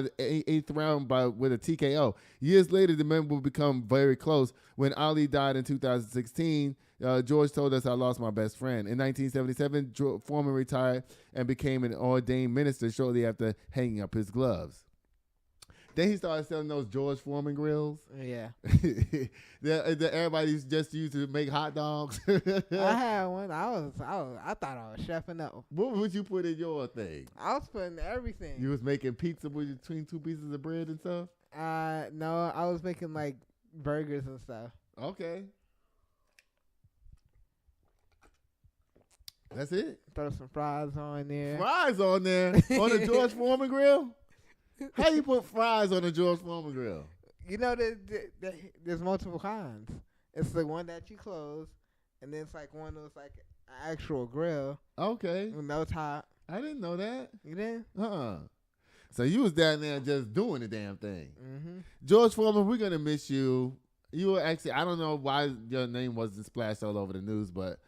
the eighth round with a TKO. Years later, the men would become very close. When Ali died in 2016, George told us, "I lost my best friend." In 1977, Foreman retired and became an ordained minister shortly after hanging up his gloves. Then he started selling those George Foreman grills. Yeah. that everybody just used to make hot dogs. I had one. I thought I was chefing up. What would you put in your thing? I was putting everything. You was making pizza between two pieces of bread and stuff? No, I was making like burgers and stuff. Okay. That's it? Throw some fries on there. Fries on there? On the George Foreman grill? How you put fries on a George Foreman grill? You know, there's multiple kinds. It's the one that you close, and then it's like one that's like an actual grill. Okay. With no top. I didn't know that. You didn't? So you was down there just doing the damn thing. Mm-hmm. George Foreman, we're going to miss you. You were actually, I don't know why your name wasn't splashed all over the news, but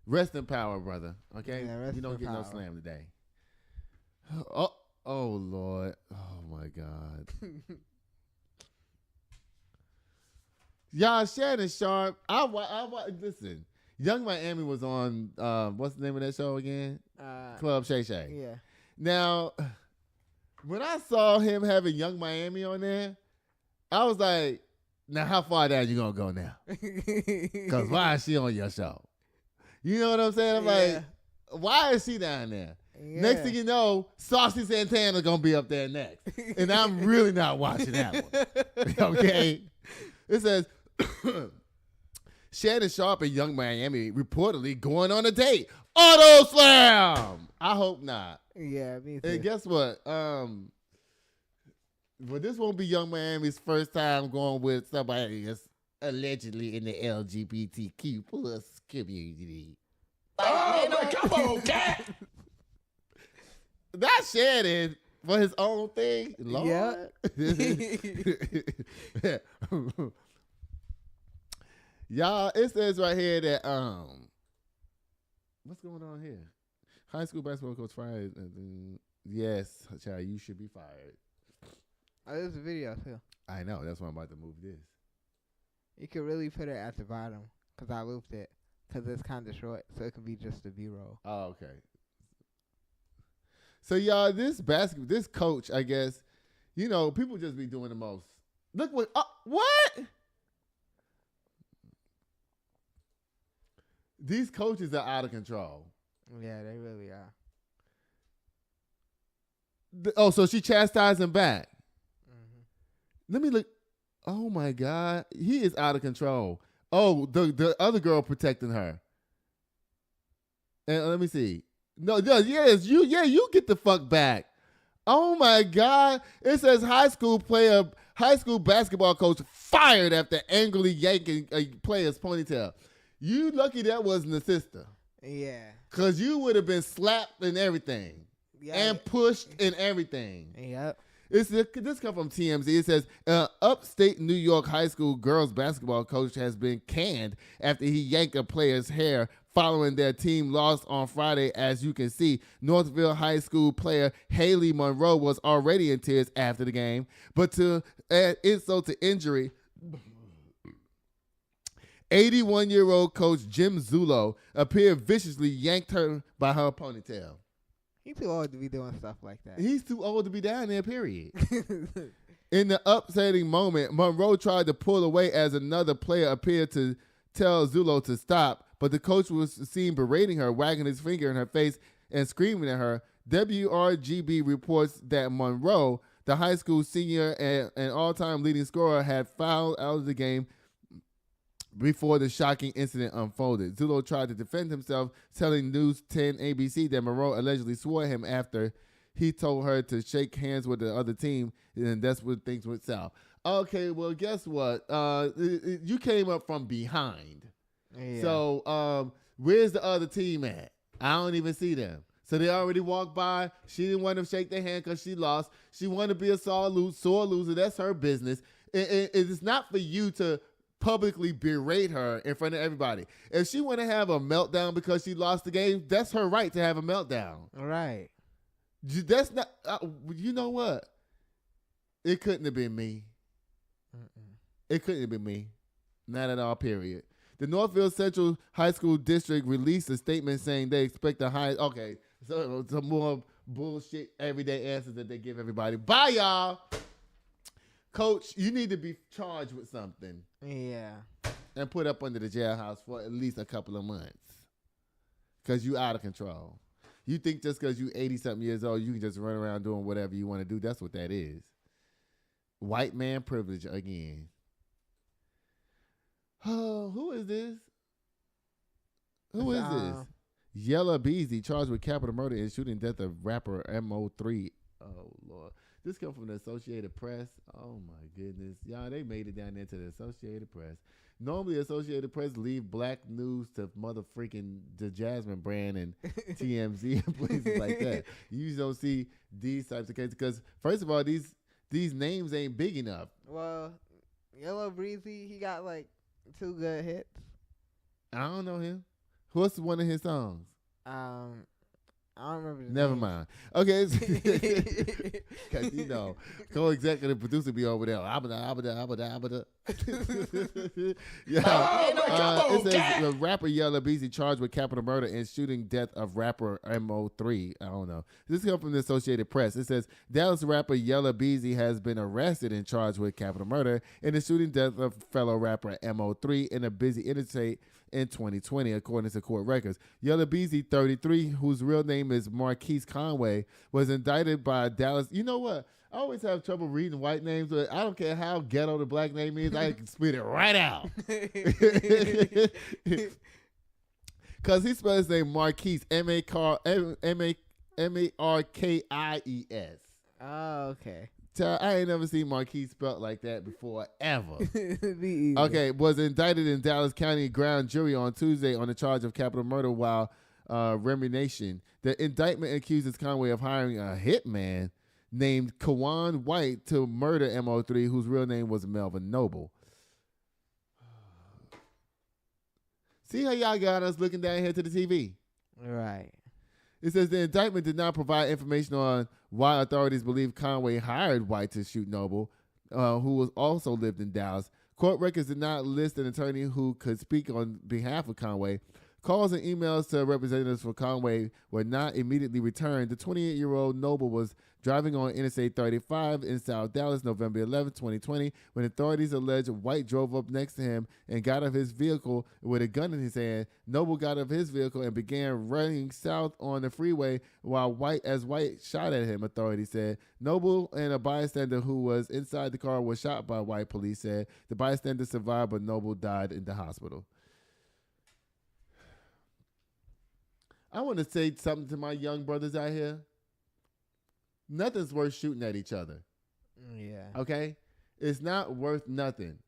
rest in power, brother. Okay? Yeah, you don't get no slam today. Oh, Lord. Oh, my God. Y'all, Shannon Sharp. Listen, Young Miami was on, what's the name of that show again? Club Shay Shay. Yeah. Now, when I saw him having Young Miami on there, I was like, now how far down you going to go now? Because why is she on your show? You know what I'm saying? I'm like, why is she down there? Yeah. Next thing you know, Saucy Santana's going to be up there next. And I'm really not watching that one. Okay? It says, Shannon Sharp and Young Miami reportedly going on a date. Auto Slam! I hope not. Yeah, me too. And guess what? Well, this won't be Young Miami's first time going with somebody that's allegedly in the LGBTQ plus community. Oh, man, come on, cat! Not Shannon for his own thing. Lord. Yeah. Y'all, it says right here that what's going on here? High school basketball coach fired. Yes, child, you should be fired. Oh, there's a video too. I know. That's why I'm about to move this. You could really put it at the bottom because I looped it because it's kind of short, so it can be just a B-roll. Oh, okay. So y'all, this coach, I guess, you know, people just be doing the most. Look what? These coaches are out of control. Yeah, they really are. So she chastised him back. Mm-hmm. Let me look. Oh my God, he is out of control. Oh, the other girl protecting her. And let me see. No, yes, you get the fuck back. Oh my God, it says high school basketball coach fired after angrily yanking a player's ponytail. You lucky that wasn't the sister. Yeah. Cause you would have been slapped and everything. Yeah. And pushed and everything. Yep. This comes from TMZ. It says, upstate New York high school girls basketball coach has been canned after he yanked a player's hair following their team loss on Friday. As you can see, Northville High School player Haley Monroe was already in tears after the game. But to add insult to injury, 81-year-old coach Jim Zulo appeared viciously yanked her by her ponytail. He's too old to be doing stuff like that. He's too old to be down there, period. In the upsetting moment, Monroe tried to pull away as another player appeared to tell Zulo to stop, but the coach was seen berating her, wagging his finger in her face and screaming at her. WRGB reports that Monroe, the high school senior and all-time leading scorer, had fouled out of the game before the shocking incident unfolded. Zulo tried to defend himself, telling News 10 ABC that Monroe allegedly swore at him after he told her to shake hands with the other team, and that's when things went south. Okay, well, guess what? You came up from behind. Yeah. So where's the other team at? I don't even see them. So they already walked by. She didn't want to shake their hand because she lost. She wanted to be a sore loser. That's her business. It's not for you to publicly berate her in front of everybody. If she want to have a meltdown because she lost the game, that's her right to have a meltdown. Right. That's not. You know what? It couldn't have been me. It couldn't have been me. Not at all. Period. The Northville Central High School District released a statement saying they expect the high. Okay, so some more bullshit everyday answers that they give everybody. Bye, y'all. Coach, you need to be charged with something. Yeah. And put up under the jailhouse for at least a couple of months. Because you out of control. You think just because you 80-something years old, you can just run around doing whatever you want to do. That's what that is. White man privilege again. Oh, who is this? Who is this? Yella Beezy charged with capital murder and shooting death of rapper MO3. Oh, Lord. This comes from the Associated Press. Oh, my goodness. Y'all, they made it down there to the Associated Press. Normally, Associated Press leave black news to motherfreaking the Jasmine brand and TMZ and places like that. You usually don't see these types of cases because, first of all, these names ain't big enough. Well, Yella Beezy, he got like 2 good hits. I don't know him. What's one of his songs? I don't remember. Never mind. Okay, because you know, co-executive producer be over there. Abada. Yeah. It says the rapper Yella Beezy charged with capital murder and shooting death of rapper MO3. I don't know. This comes from the Associated Press. It says Dallas rapper Yella Beezy has been arrested and charged with capital murder and the shooting death of fellow rapper MO3 in a busy interstate in 2020, according to court records. Yella Beezy, 33, whose real name is Marquise Conway, was indicted by Dallas. You know what? I always have trouble reading white names, but I don't care how ghetto the black name is. I can spit it right out. Because he spelled his name Marquise, M-A-R-K-I-E-S. Oh, okay. I ain't never seen Marquise spelled like that before, ever. Me either. Okay, was indicted in Dallas County grand jury on Tuesday on the charge of capital murder while rumination. The indictment accuses Conway of hiring a hitman named Kawan White to murder MO3, whose real name was Melvin Noble. See how y'all got us looking down here to the TV? Right. It says the indictment did not provide information on why authorities believe Conway hired White to shoot Noble, who was also lived in Dallas. Court records did not list an attorney who could speak on behalf of Conway. Calls and emails to representatives for Conway were not immediately returned. The 28-year-old Noble was driving on Interstate 35 in South Dallas, November 11, 2020, when authorities alleged White drove up next to him and got out of his vehicle with a gun in his hand. Noble got out of his vehicle and began running south on the freeway while White shot at him, authorities said. Noble and a bystander who was inside the car were shot by White, police said. The bystander survived, but Noble died in the hospital. I want to say something to my young brothers out here. Nothing's worth shooting at each other. Yeah. Okay? It's not worth nothing.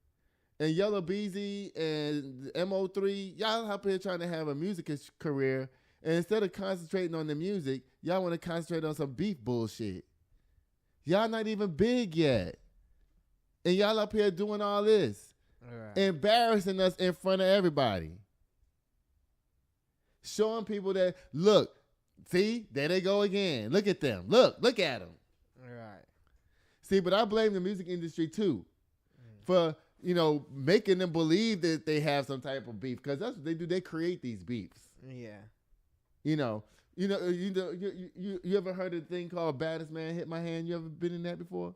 And Yella Beezy and MO3, y'all up here trying to have a music career, and instead of concentrating on the music, y'all want to concentrate on some beef bullshit. Y'all not even big yet. And y'all up here doing all this. Right. Embarrassing us in front of everybody. Showing people that, look, see, there they go again. Look at them. Look at them. Right. See, but I blame the music industry too for, making them believe that they have some type of beef, because that's what they do. They create these beefs. Yeah. You ever heard of the thing called "Baddest Man Hit My Hand"? You ever been in that before?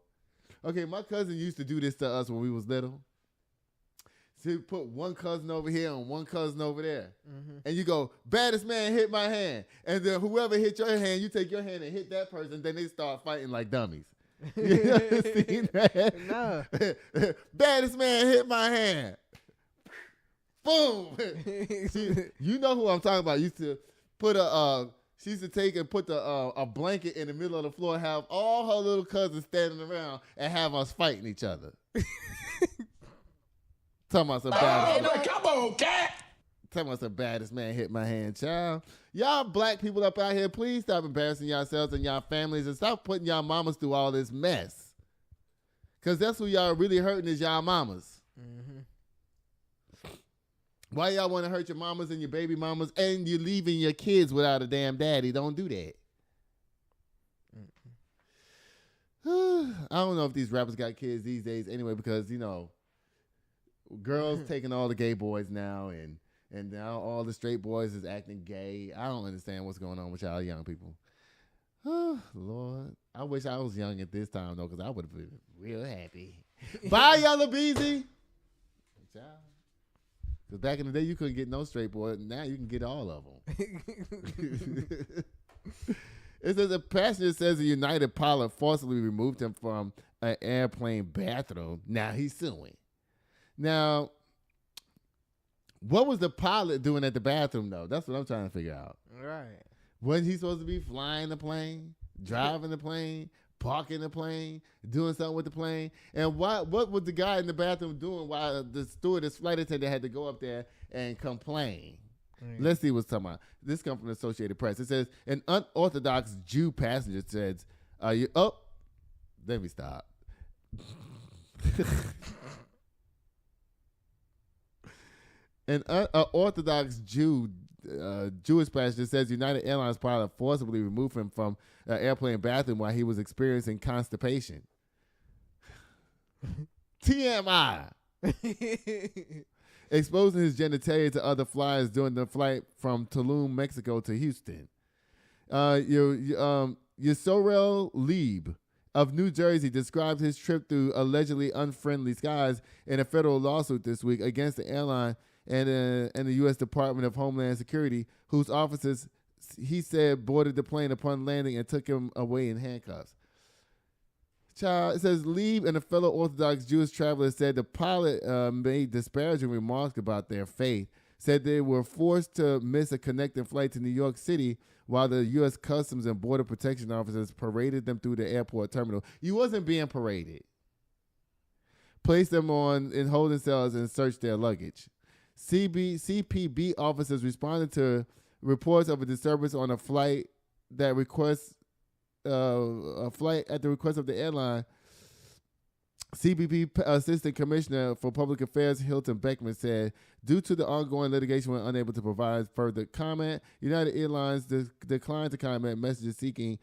Okay, my cousin used to do this to us when we was little. So you put one cousin over here and one cousin over there. Mm-hmm. And you go, "Baddest man hit my hand." And then whoever hit your hand, you take your hand and hit that person. Then they start fighting like dummies. You ever seen that? No. "Baddest man hit my hand." Boom. You know who I'm talking about. Used to put she used to take and put a blanket in the middle of the floor, have all her little cousins standing around, and have us fighting each other. Talking about some Come on, cat. Talking about some baddest man hit my hand, child. Y'all black people up out here, please stop embarrassing yourselves and y'all families and stop putting y'all mamas through all this mess. Because that's who y'all really hurting is y'all mamas. Mm-hmm. Why y'all want to hurt your mamas and your baby mamas and you're leaving your kids without a damn daddy? Don't do that. I don't know if these rappers got kids these days anyway, because, girls taking all the gay boys now, and now all the straight boys is acting gay. I don't understand what's going on with y'all young people. Oh, Lord. I wish I was young at this time, though, because I would have been real happy. Bye, Yella Beezy. Because back in the day, you couldn't get no straight boy. Now you can get all of them. It says a passenger says a United pilot forcibly removed him from an airplane bathroom. Now he's suing. Now, what was the pilot doing at the bathroom, though? That's what I'm trying to figure out. Right. Wasn't he supposed to be flying the plane, driving the plane, parking the plane, doing something with the plane? And what was the guy in the bathroom doing while the stewardess, flight attendant, had to go up there and complain? Let's see what's talking about. This comes from the Associated Press. It says, an unorthodox Jew passenger says, let me stop. An Orthodox Jewish passenger says United Airlines pilot forcibly removed him from an airplane bathroom while he was experiencing constipation. TMI. Exposing his genitalia to other flyers during the flight from Tulum, Mexico to Houston. Yosorel Lieb of New Jersey described his trip through allegedly unfriendly skies in a federal lawsuit this week against the airline and the U.S. Department of Homeland Security, whose officers, he said, boarded the plane upon landing and took him away in handcuffs. It says Lieb and a fellow Orthodox Jewish traveler said the pilot made disparaging remarks about their faith, said they were forced to miss a connecting flight to New York City while the U.S. Customs and Border Protection officers paraded them through the airport terminal. You wasn't being paraded. Placed them in holding cells and searched their luggage. CPB officers responded to reports of a disturbance on a flight that requests a flight at the request of the airline. CBP Assistant Commissioner for Public Affairs Hilton Beckman said, due to the ongoing litigation, we're unable to provide further comment. United Airlines declined to comment. Messages seeking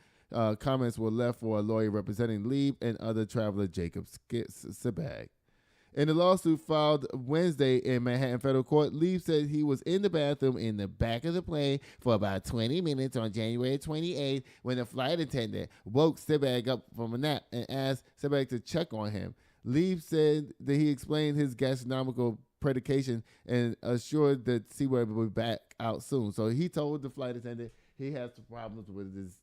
comments were left for a lawyer representing Lieb and other traveler Jacob Sebag. In the lawsuit filed Wednesday in Manhattan federal court, Leaf said he was in the bathroom in the back of the plane for about 20 minutes on January 28th when the flight attendant woke Sebag up from a nap and asked Sebag to check on him. Leaf said that he explained his gastronomical predication and assured that Sebag would be back out soon. So he told the flight attendant he has some problems with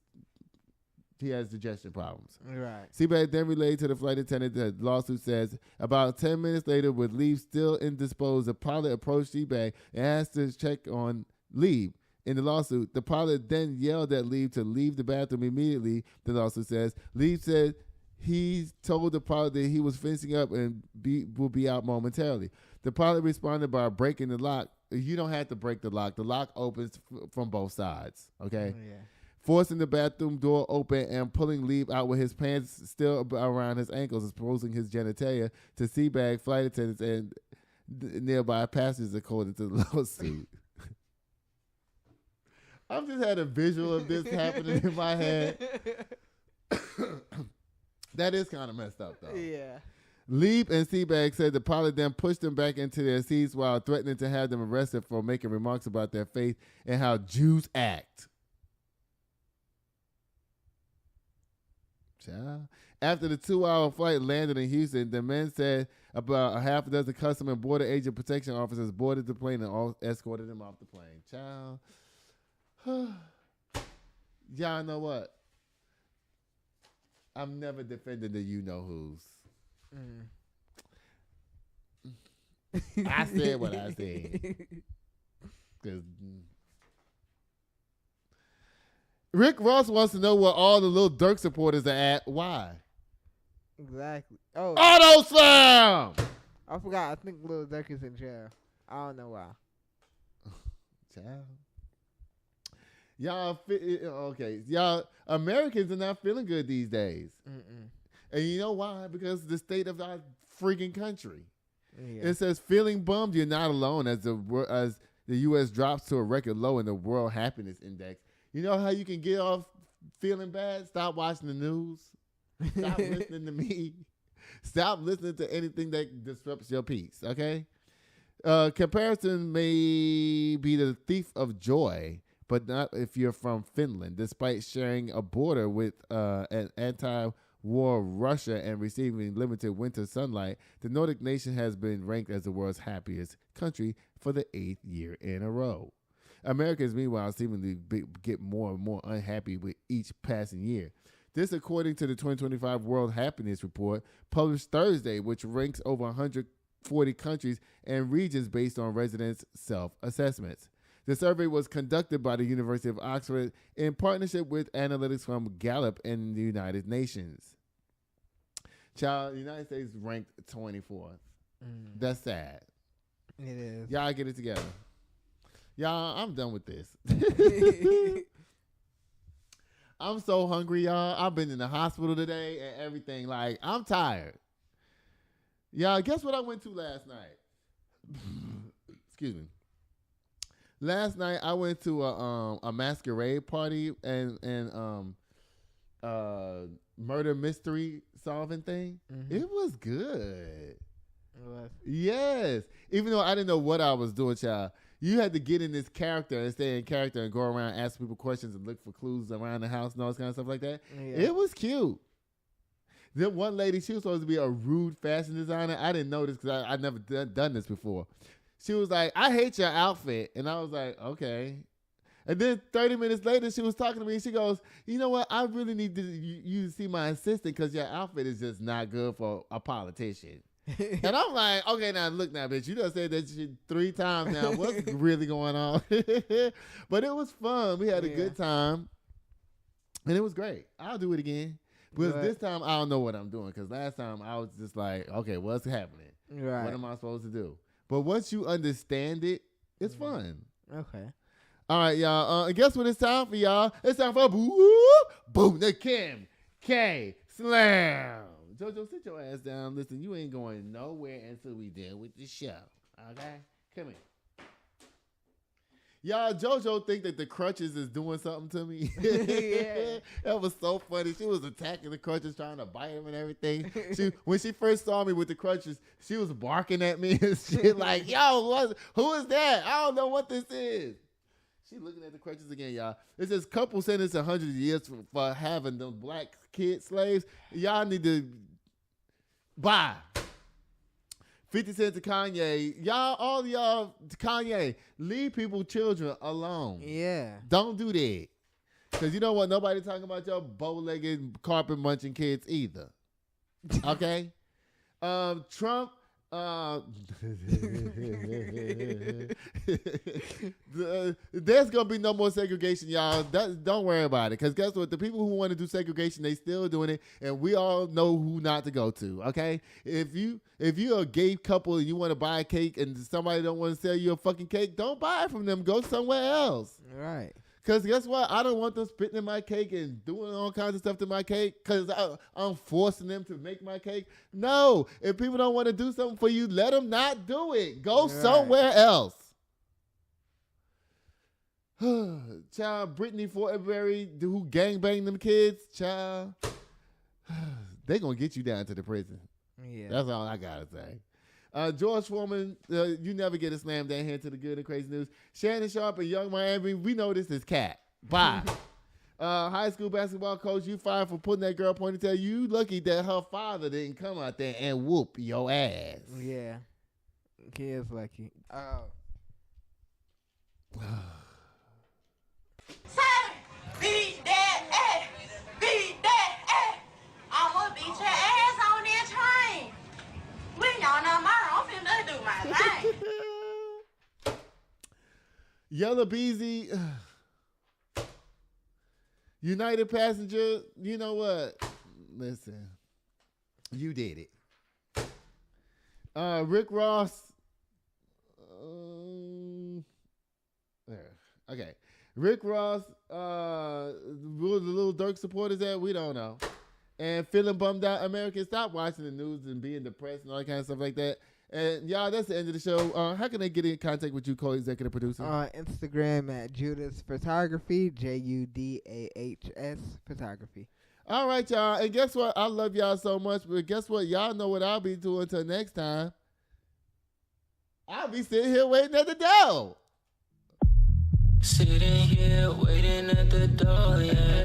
he has digestion problems. Right. Sebag then relayed to the flight attendant that the lawsuit says about 10 minutes later, with Leaf still indisposed, the pilot approached Sebag and asked to check on Leaf. In the lawsuit, the pilot then yelled at Leaf to leave the bathroom immediately, the lawsuit says. Leaf said he told the pilot that he was finishing up and will be out momentarily. The pilot responded by breaking the lock. You don't have to break the lock. The lock opens from both sides, okay? Yeah. Forcing the bathroom door open and pulling Leaf out with his pants still around his ankles, exposing his genitalia to Sebag, flight attendants, and nearby passengers, according to the lawsuit. I've just had a visual of this happening in my head. That is kind of messed up, though. Yeah. Leaf and Sebag said the pilot then pushed them back into their seats while threatening to have them arrested for making remarks about their faith and how Jews act. After the 2-hour flight landed in Houston, the men said about a half a dozen Customs and Border Agent Protection officers boarded the plane and all escorted them off the plane. Child. Y'all know what? I'm never defending the you-know-who's. I said what I said. 'Cause Rick Ross wants to know where all the Lil Durk supporters are at. Why? Exactly. Oh, Auto Slam! I forgot. I think Lil Durk is in jail. I don't know why. Child. Y'all, Americans are not feeling good these days. Mm-mm. And you know why? Because of the state of our freaking country. Yeah. It says, feeling bummed, you're not alone as the U.S. drops to a record low in the World Happiness Index. You know how you can get off feeling bad? Stop watching the news. Stop listening to me. Stop listening to anything that disrupts your peace, okay? Comparison may be the thief of joy, but not if you're from Finland. Despite sharing a border with an anti-war Russia and receiving limited winter sunlight, the Nordic nation has been ranked as the world's happiest country for the 8th year in a row. Americans, meanwhile, seemingly get more and more unhappy with each passing year. This, according to the 2025 World Happiness Report, published Thursday, which ranks over 140 countries and regions based on residents' self-assessments. The survey was conducted by the University of Oxford in partnership with analytics from Gallup and the United Nations. Child, the United States ranked 24th. That's sad. It is. Y'all get it together. Y'all, I'm done with this. I'm so hungry, y'all. I've been in the hospital today and everything. Like, I'm tired. Y'all, guess what I went to last night? Excuse me. Last night I went to a masquerade party and murder mystery solving thing. Mm-hmm. It was good. It was. Yes. Even though I didn't know what I was doing, child. You had to get in this character and stay in character and go around, ask people questions and look for clues around the house and all this kind of stuff like that. Yeah. It was cute. Then one lady, she was supposed to be a rude fashion designer. I didn't know this because I never done this before. She was like, I hate your outfit. And I was like, okay. And then 30 minutes later, she was talking to me and she goes, you know what? I really need you to see my assistant because your outfit is just not good for a politician. And I'm like, okay, now look now, bitch. You done said that shit 3 times now. What's really going on? But it was fun. We had a good time. And it was great. I'll do it again. But this time, I don't know what I'm doing. Because last time, I was just like, okay, what's happening? Right. What am I supposed to do? But once you understand it, it's fun. Okay. All right, y'all. And guess what it's time for, y'all? It's time for Boom the Kim K Slamm. JoJo, sit your ass down. Listen, you ain't going nowhere until we done with the show. Okay? Come here. Y'all, JoJo think that the crutches is doing something to me. Yeah. That was so funny. She was attacking the crutches, trying to bite him and everything. When she first saw me with the crutches, she was barking at me and shit like, yo, who is that? I don't know what this is. She looking at the crutches again, y'all. It says couple sentenced 100 years for having them black kid slaves. Y'all need to buy. 50 Cent to Kanye. Y'all, all y'all, to Kanye, leave people, children alone. Yeah. Don't do that. Because you know what? Nobody talking about your bow-legged, carpet-munching kids either. Okay? Trump, there's going to be no more segregation, y'all. Don't worry about it. Because guess what? The people who want to do segregation, they still doing it. And we all know who not to go to. Okay? If you're a gay couple and you want to buy a cake and somebody don't want to sell you a fucking cake, don't buy it from them. Go somewhere else. Right. Because guess what? I don't want them spitting in my cake and doing all kinds of stuff to my cake because I'm forcing them to make my cake. No. If people don't want to do something for you, let them not do it. Go somewhere else. Child, Brittany Fortenberry, who gangbanged them kids, child, they going to get you down to the prison. Yeah. That's all I got to say. George Foreman, you never get a slam down here to the good and crazy news. Shannon Sharp and Young Miami, we know this is cat. Bye. High school basketball coach, you fired for putting that girl Ponytail. You lucky that her father didn't come out there and whoop your ass. Yeah. He is lucky. Oh. Beat that ass. Beat that ass. I'ma beat your ass on that train. When y'all know my I'm finna do my thing. Yella Beezy, United Passenger, you know what? Listen, you did it. Rick Ross, okay. Rick Ross, where the Little Dirk supporters at? We don't know. And feeling bummed out, Americans, stop watching the news and being depressed and all that kind of stuff like that. And y'all, that's the end of the show. How can they get in contact with you, co-executive producer? On Instagram at Judas Photography, JUDAHS Photography. All right, y'all. And guess what? I love y'all so much, but guess what? Y'all know what I'll be doing until next time. I'll be sitting here waiting at the door. Sitting here waiting at the door, yeah.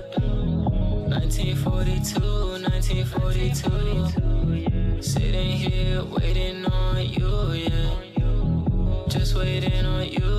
1942, 1942. Sitting here waiting on you, yeah. Just waiting on you.